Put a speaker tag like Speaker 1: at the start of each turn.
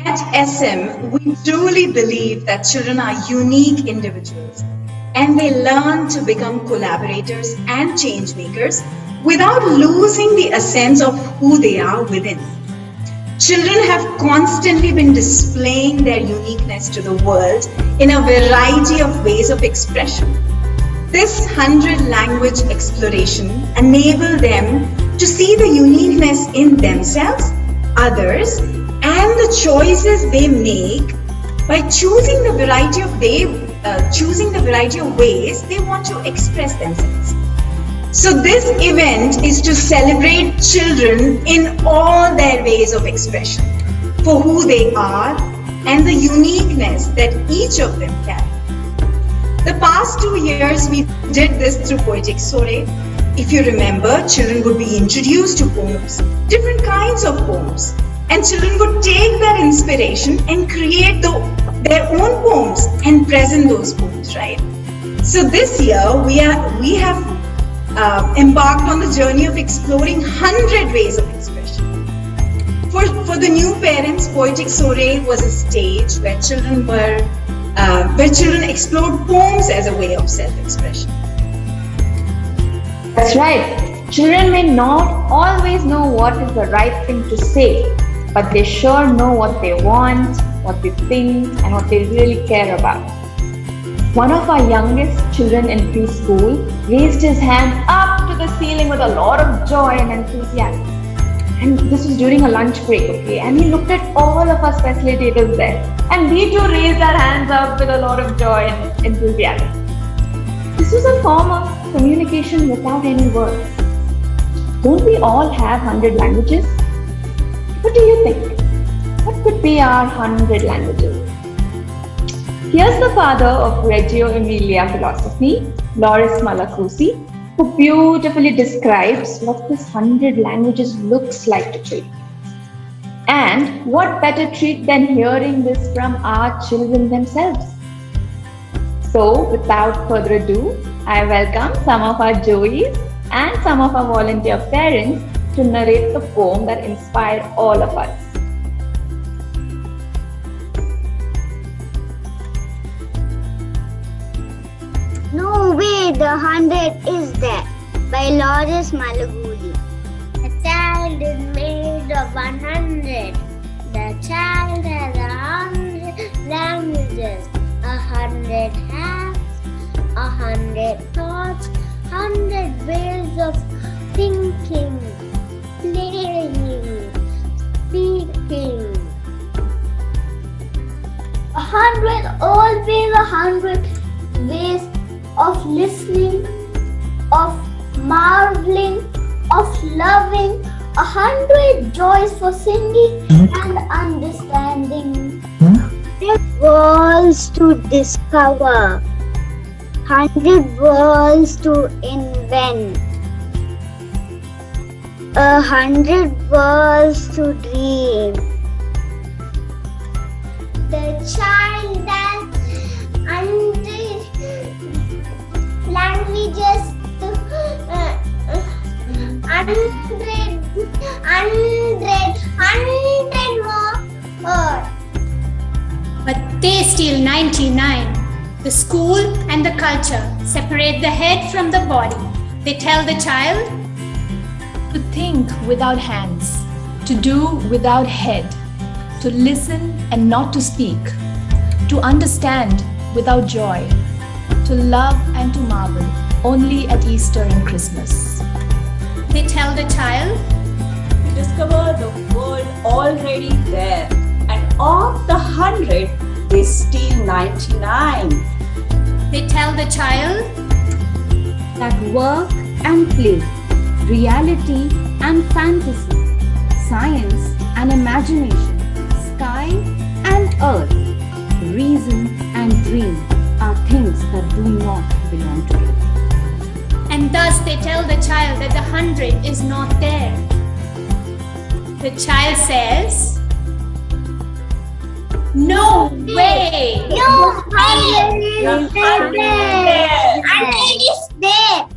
Speaker 1: At SM, we truly believe that children are unique individuals and they learn to become collaborators and change makers without losing the essence of who they are within. Children have constantly been displaying their uniqueness to the world in a variety of ways of expression. This 100-language exploration enables them to see the uniqueness in themselves, others, and the choices they make by choosing the variety of ways they want to express themselves. So this event is to celebrate children in all their ways of expression, for who they are and the uniqueness that each of them carry. The past 2 years we did this through Poetic Soiree. If you remember, children would be introduced to poems, different kinds of poems, and children would take that inspiration and create their own poems and present those poems, right? So this year we have embarked on the journey of exploring 100 ways of expression. For the new parents, Poetic Soiree was a stage where children explored poems as a way of self-expression.
Speaker 2: That's right. Children may not always know what is the right thing to say, but they sure know what they want, what they think, and what they really care about. One of our youngest children in preschool raised his hand up to the ceiling with a lot of joy and enthusiasm. And this was during a lunch break, okay? And he looked at all of us facilitators there. And we too raised our hands up with a lot of joy and enthusiasm. This was a form of communication without any words. Don't we all have 100 languages? What do you think? What could be our 100 languages? Here's the father of Reggio Emilia philosophy, Malaguzzi, who beautifully describes what this 100 languages looks like to children. And what better treat than hearing this from our children themselves? So, without further ado, I welcome some of our Joeys and some of our volunteer parents to narrate the poem that inspired all of us.
Speaker 3: No way, the 100 is there, by Malaguzzi.
Speaker 4: A child is made of 100. The child has 100 languages, 100 hands, 100 thoughts, 100 ways of thinking, playing, speaking.
Speaker 3: 100, always 100 ways of listening, of marveling, of loving, 100 joys for singing and understanding. Worlds to discover, 100 worlds to invent, 100 worlds to dream.
Speaker 4: The child has 100 languages to 100 more.
Speaker 5: But they steal 99. The school and the culture separate the head from the body. They tell the child
Speaker 6: to think without hands, to do without head, to listen and not to speak, to understand without joy, to love and to marvel only at Easter and Christmas.
Speaker 5: They tell the child
Speaker 7: to discover the world already there, and of the 100, they steal 99.
Speaker 5: They tell the child
Speaker 8: that work and play, reality and fantasy, science and imagination, sky and earth, reason and dream are things that do not belong together.
Speaker 5: And thus they tell the child that the 100 is not there. The child says, no way!
Speaker 4: No, 100 is there. 100 is there.